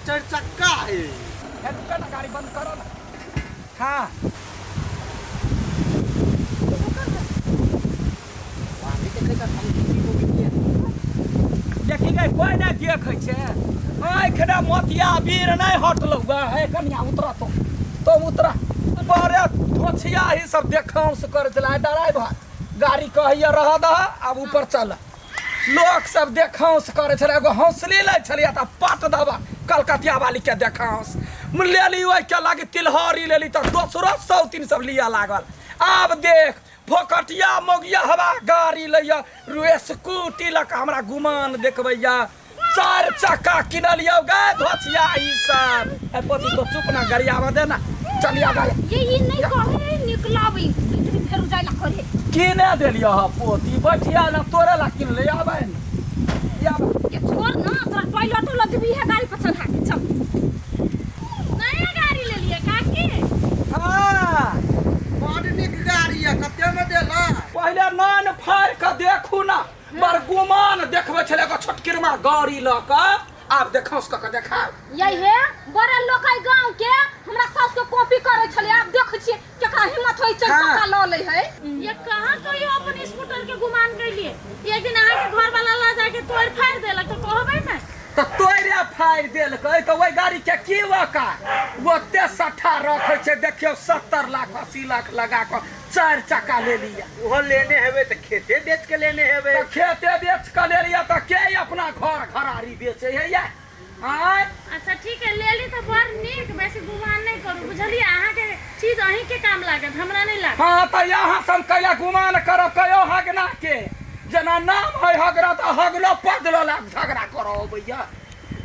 चार चक्का है। रुका ना, गाड़ी बंद करो ना। हाँ देखी गई कोई नहीं देखे छे आँखने मोतिया वीर नहीं हटल है कन्या उतरा तो उतरा बड़े धोछिया ही सब देखांस कर चला ड्राइवर गाड़ी कहिए रह दह अब ऊपर चल लोग सब देखांस करे छले एगो हौसली ले छलिए त पट दबा कलकतिया वाली के देखांस ले ली ओइ के लागी तिलहरी ले ली त दोसरो 100-3 सब लिया लागल अब देख फोकटिया मोगिया हवा गाड़ी लैया रुए स्कूटी लक हमरा गुमान देखबैया 4 चक्का किनलियो गे धोछिया ई सब ए पति तो चुप ना गरियावा दे ना चलिया गाड़ी ये नहीं कहे निकलाबी फिर जाइला करे किने देलियो ह पोती बैठिया ना तोरे ला किन ले आबै या के छोड़ ना तोरा टॉयलेट लगबी है गाड़ी पर चढ़ा के चल नया गाड़ी ले लिए काकी हां बड़ निक गाड़ी है, कते में देला? पहले नान फाड़ के देखू ना बड़ गुमान देखबे छले एगो छोटकिरमा गाड़ी ल के अब देखौ उसका के देखा यही है बड़े लोग है गांव के हमरा सास के कॉपी करे छले आप देख छी केकरा हिम्मत होई चल चक्का ल ले है ये कहां तो ये अपन स्कूटर के गुमान कैलिए एक दिन आके घर वाला ला जाके तोड़ फाड़ देलक तो कहबै ना तो तोरे फाड़ देलकै तो ओइ गाड़ी के की वका ओते सठा रखे छे देखियो 70 लाख 80 लाख लगा के 4 चक्का ले लिया वो लेने हेबे तो खेते बेच के लेने हेबे। तो खेते बेच के ले लिया तो के अपना घर घरारी बेचे है या आय अच्छा ठीक है ले ली तो बड़ नीक वैसे गुमान नहीं करू बुझलिए अहाँ के चीज अहीं के काम लागत हमरा नहीं लागत हां तो यहाँ सब कया गुमान करो कयो हगना के जना नाम है हगरा तो हगलो पगलो ला झगड़ा करो भैया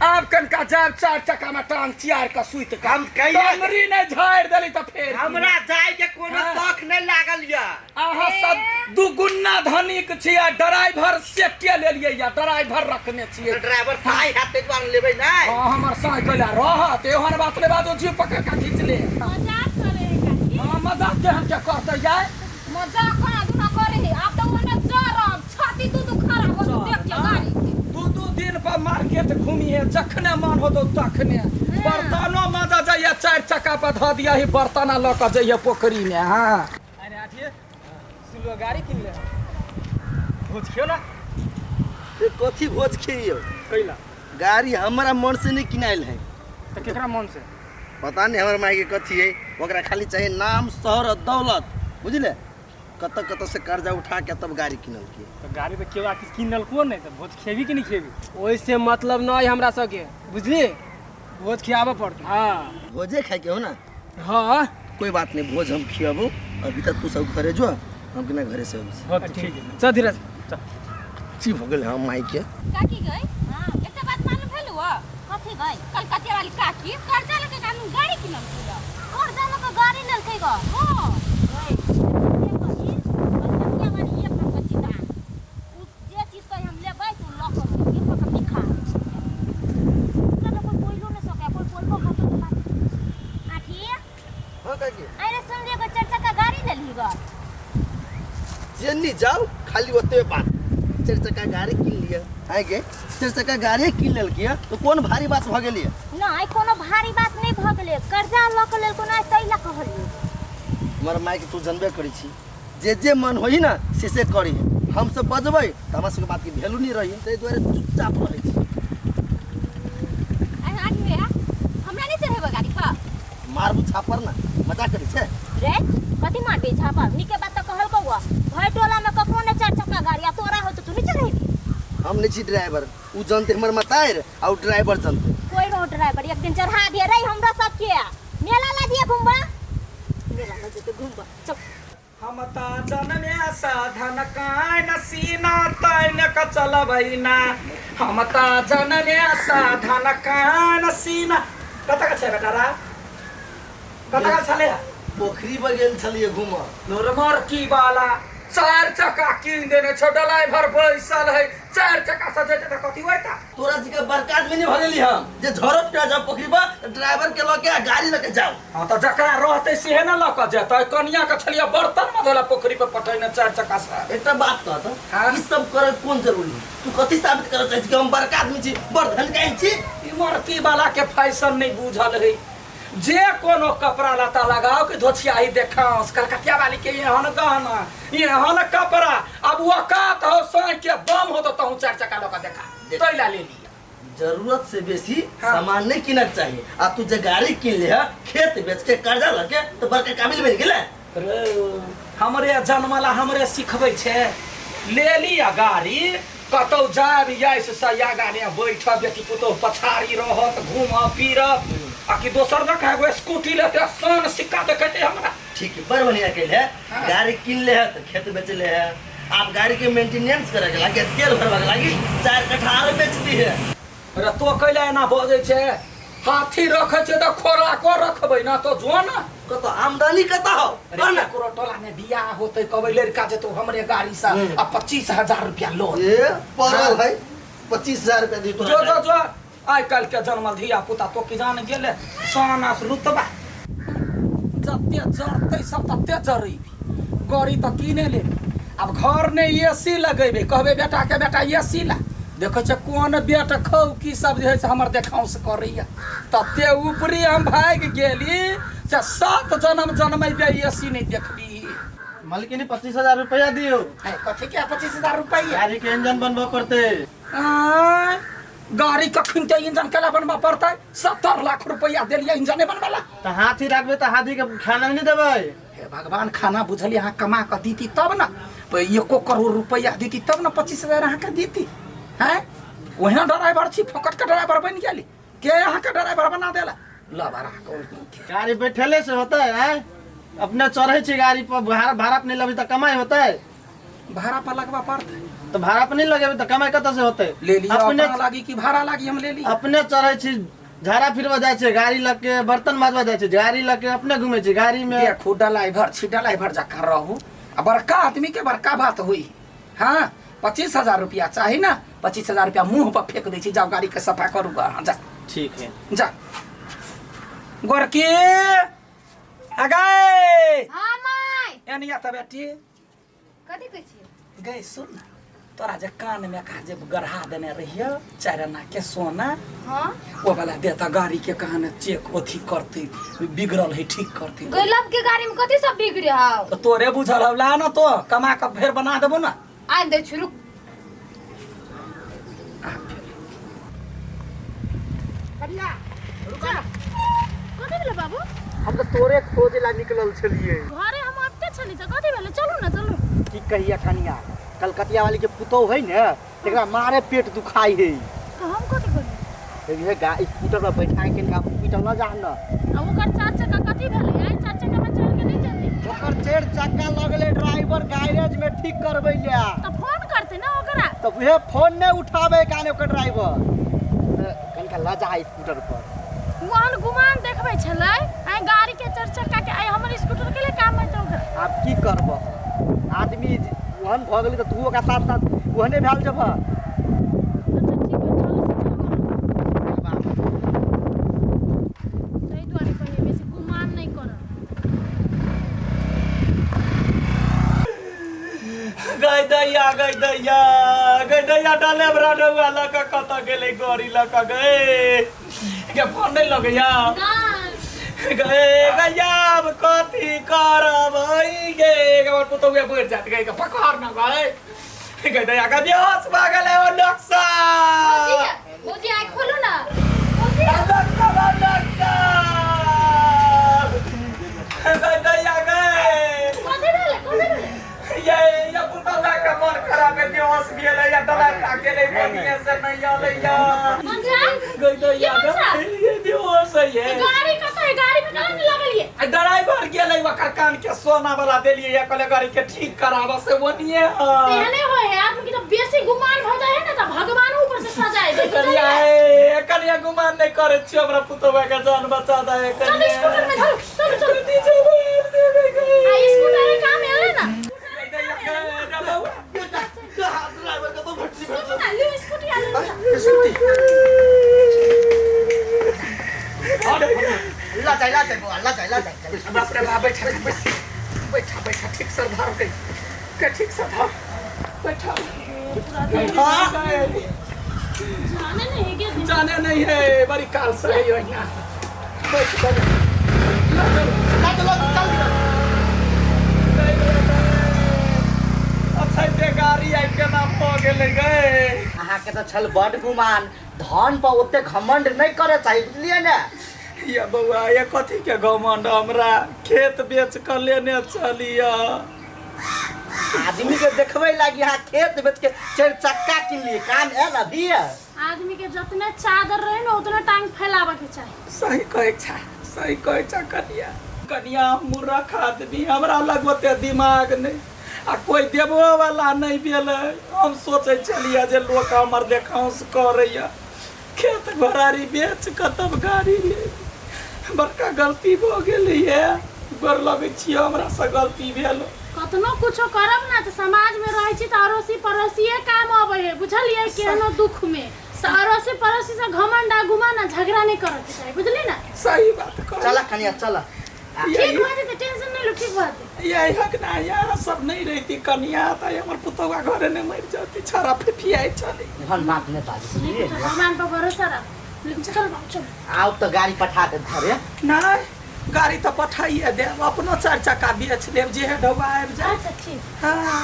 अब कनका जब 4 चक्का में टांग चियार का सुइत हम कहिए कमरी ने झाड़ देली तो फिर हमरा जाय के कोनो शौक नहीं लागल या। अहाँ सब दुगुना धनिक छिया ड्राइवर सेटे ले लिए या ड्राइवर रखने छिए ड्राइवर साई हाथे बांध लेबै नहीं। हां हमर साइकिल रहत एहन बात ले बात जी पकड़ के खींच ले मजाक करे काकी हां मजाक के हम क्या करते जाए मजाक ना करे आप तो ओने जरम छाती दू खराब हो देख के गाड़ी दू दिन पर मार्केट घूमिए जखने मन हो तो तखने बर्तनो मजा जाइए 4 चक्का पर ध दिया ही बर्तन ल के जाइए पोखरी में हां अरे आठिए सुलो गाड़ी किन ले भोज खियो ना ये कथी भोज खियो कैला गाड़ी हमरा मन से नहीं किनाइल है। तो केकरा मन से पता नहीं हमर माई के कथी है ओकरा खाली चाहिए नाम शहर और दौलत बुझले कत से कर्जा उठा के तब गाड़ी किनल की। तो गाड़ी पे केओ आके किनल को नहीं तो भोज खेबी कि नहीं खेबी ओइसे मतलब नहीं हमरा सके बुझली भोज खियाबे पड़त हां भोजे खाए के हो ना। हां कोई बात नहीं भोज हम खियाबो अभी तक तू सब घरे जो हम के ना घरे से अभी ठीक है चल धीरज चल ची हो गेल हम माई के काकी गई हां एकटा बात मालूम भेलु कथी गई कलकतिया वाली काकी कर्जा लेके कानून गाड़ी किनल पूरा कर्जा लेके गाड़ी लेलकै ग हां गई कलकतिया वाली एक नंबर चीज उ जे चीज कहि हम लेबै तू ल कर ये पकड़ लिखा कोई बोलो न सके कोई बोलबो खतम बात आठी हां काकी अरे सुन रे 4 चक्का गाड़ी ले ली ग जेन्नी जाओ खाली ओते बात 4 चक्का गाड़ी किन लिया आए के 4 चक्का गाड़ी किन लेल किया तो कौन भारी बात भ गेलिए नहीं कोनो भारी बात नहीं भ गेले कर्जा ल के लेल कोनो तैला कहलिए हमर माई के तू जानबे करै छी जे मन होई ना से करी हम सब बजबै त हमरा सब बात के वैल्यू नहीं रही तै दुआरे चुपचाप रहै छी। आई आगे रे हमरा नहीं चढ़ेबो गाड़ी पर मारबू छापर ना मजाक करै छै रे कथि मारबे छापर निके बात त कहल कौआ भय टोला में ककरो ने 4 चक्का गाड़ी आ तोरा हो तो तू नहीं चढ़ेबी हम नहीं छी ड्राइवर उ जानते हमर मतायर और ड्राइवर जानते कोई रो ड्राइवर एक दिन चढ़ा दे रे हमरा सब के मेला ला दिए घुमबा मेला ला जते घुमबा चल हम ता जनमे साधन कान सीना तैन क चलबैना हम ता जनमे साधन कान सीना कत का छै बेटा रा कत का छले पोखरी पर गेल छलिए घुम नोरमर की वाला 4 चक्का किन देने छ ड्राइवर बैसल है 4 चक्का से जेते त कथि होइता तोरा जी के बरकात में नहीं भगेली हम जे झरप के जाओ पोखरी पर ड्राइवर के लके गाड़ी लेके जाओ हां त जकरा रहते से न ल क जेतै कनिया के छलिया बर्तन में धोला पोखरी पर पटैने 4 चक्का से एकटा बात कह त हाँ? ई सब करे कोन जरूरी तू कथि साबित करत छै कि हम बरकात में छी बड़ धन काइन छी ई बड़की वाला के फैशन नहीं बूझल है जे कोनो कपड़ा लता लगाओ के धोछियाही देखाओ कलकतिया वाली के एहन गहना एहन कपड़ा अब वो का हो सोई के बम हो तो तहु चार चक्का लोग देखा तैला ले लिया जरूरत से बेसी सामान नहीं किनक चाहिए। आ तू जे गाड़ी किन ले है खेत बेच के कर्जा लगे तो बड़का काबिल बन गेले। हमरे जन्मला हमरे सिखबै छे ले लिया गाड़ी कतौ जाब जाइस सया गाड़ी बैठ बेटी पुतो पछाड़ी रहत घूम फिरत आ कि दोसर न एगो स्कूटी लेते सन सिक्का देखते हमरा ठीक है बड़ बढ़िया कहले है। हाँ। गाड़ी किन ले है तो खेत बेच ले है। आप गाड़ी के मेंटेनेंस करे के लागे तेल भरवा के लागी 4 कट्ठा आलू बेच दी है। अरे तो कैला एना बजै छे हाथी रखे छे त खोराको रखबै ना तो जो ना कतो आमदनी कता हो अरे कोरो टोला में बियाह होते कबै लड़का जे तो हमरे गाड़ी से आ 25,000 रुपया लो ये परल भाई 25,000 रुपया दी तो जो जो जो आइ काल के जन्मल धिया पुता तो की जान गेले सोनास रुतबा जत्ते जरते सब तत्ते जरई गाड़ी तो किने ले अब घर ने एसी लगेबे कहबे बेटा के बेटा एसी ला देखो छ कोन बेटा खौ की सब जे है हमर देखाउ से करैया तत्ते ऊपरी हम भाग गेली से 7 जन्म बे एसी नहीं देखबी मालिकिनी 25,000 रुपया दियो। है कथि के 25,000 रुपया गाड़ी के इंजन बनबा पड़ते। आय, गाड़ी कखन के इंजन केला बनबा पड़तै 70 लाख रुपया देलिए इंजन बनवाला त हाथी राखबे त हाथी के खाना नहीं देबै। हे भगवान खाना बुझलिए अहाँ कमा के दीती तब ना 1 करोड़ रुपया दीती तब ना 25,000 अहाँ के दीती हैं ओहिना ड्राइवर छी फोकट के ड्राइवर बन गेली के अहाँ के ड्राइवर बना देला लबरा को गाड़ी बैठेले से होता है अपने चढ़े छी गाड़ी पर भाड़ा पे नहीं लगे तो कमाई होता है। भाड़ा पर लगवा पड़तै तो भाड़ा पे नहीं लगे तो कमाई कत से होते ले लिया अपने अपना लागी कि भाड़ा लागी हम ले ली अपने चढ़े छी झाड़ा फिरवा जाए छे गाड़ी लग के बर्तन माजवा जाए छे गाड़ी लग के अपने घूमे छी गाड़ी में देखो ड्राइवर छी ड्राइवर जका रहू आ बड़का आदमी के बड़का बात हुई हाँ 25,000 रुपया चाहिए ना 25,000 रुपया मुंह पर फेंक दै छी जाओ गाड़ी के सफा करू जा ठीक है जा गोरकी अगै हां माय एनिया त बेटी कथि कहै छी गई सुन ना तोरा जे कान में का जे गढ़ा देने रहियो 4 आना के सोना हां ओ वाला देता गाड़ी के कहां चेक ओथी करती बिगड़ल है ठीक करती गैलब के गाड़ी में कथि सब बिगड़े हाउ तो तोरे बुझल हवला ना तो कमा के फेर बना देबो ना आ दे छु रुक कन्या रुक ना कथि भेले बाबू हम तो तोरे खोजे ला निकलल छलिए घरे हम आते छली त कथि भेले चलू ना चलू की कहिया कनिया कलकतिया वाली के पुतौ है ने एकरा मारे पेट दुखाई है तो हम कथि करी ये स्कूटर पर बैठा के हॉस्पिटल न जा न अब ओकर 4 चक्का कथि भेले आई 4 चक्का में चढ़ के नहीं जाते ओकर 4 चक्का लगले ड्राइवर गैरेज में ठीक करबै ले तो फोन करते ना ओकरा तो ये फोन ने उठावे काने ओकर ड्राइवर कनका ल जा स्कूटर पर वहन गुमान देखबै छलै आई गाड़ी के 4 चक्का के आई हमर स्कूटर के लिए काम है तो ओकरा आप की करब आदमी वहन भ गेली त तू ओकरा साथ साथ वहने भेल जब सही द्वारे कहिए बेसी गुमान नहीं कर गई दैया डाले ब्राडो वाला का कत गेले गाड़ी लगा गए के फोन नहीं लगैया गए गयाब कथी करब गे हमर पुतौया बैठ जात गए के पकड़ न गए गई दैया का बेहोश भ गेले ओ नक्शा मोजी आँख खोलू ना गई दैया गए कथि भेले ये पुतौया के मन खराब है बेहोश गेले या दवाई खा के नहीं बनिए से नहीं आले या गई दैया ये बेहोश है ये गाड़ी कत है गाड़ी में काहे लगलिए ड्राइवर गेले ओकर कान के सोना वाला देलिए या कले गाड़ी के ठीक करावा से वनिए तेहने होय है आदमी की तो बेसी गुमान हो जाए ना तो भगवान ऊपर से सजाए दे कलिया है कलिया गुमान नहीं करे छी हमरा पुतौया के जान बचा दे चल स्कूटर में धर चल चल दीजिए आ स्कूटर में काम है ना ड्राइवर का तो भट्टी सुन ना ले स्कूटी आ ले ला जाए बाप रे बाप बैठा ठीक से धर के ठीक से धर बैठा जाने नहीं है क्या जाने नहीं है बड़ी काल से है यहाँ बैठ जा अच्छा ते गाड़ी आई के नाम हो गेले गए अहाँ के तो छल बड़ गुमान धन पर ओते घमंड नहीं करे चाहिए बुझलिए ना ये बउआ ये कथी के घमंड हमरा खेत बेच कर लेने चलिया आदमी के देखबे लागी यहाँ खेत बेच के 4 चक्का किन लिए काम है ना भी आदमी के जितने चादर रहे ना उतने टांग फैलावे के चाहिए सही कहे छा कनिया मूर्ख आदमी हमरा लगोते दिमाग नहीं आ कोई देबो वाला नहीं भेले हम सोचे चलिए जे लोग हमर देखांस करैया खेत घरारी बेच के तब गाड़ी ले बड़का गलती हो गेलै है गोर लगै छी हमरा से गलती भेल कतनो कुछो करब ना तो समाज में रहे छी त अड़ोसी पड़ोसीए काम आवे है बुझलिए केहनो दुख में अड़ोसी पड़ोसी से घमंड आ गुमान झगड़ा नहीं करे के चाहिए बुझली ना सही बात कर चला कनिया चला ठीक हो जाते टेंशन नहीं लो ठीक बात यही हक ना यहाँ सब नहीं रहती कनिया तो हमर पुतवा घरे नहीं मर जाती छाड़ा फिफियाई चली हम बात नहीं बाजी बुझलिए भगवान पर भरोसा रख चल चल आओ तो गाड़ी पठा दे घरे नहीं गाड़ी तो पठाइए दे अपनो 4 चक्का बेच देव जे ढोबा आबि जाए अच्छा ठीक हाँ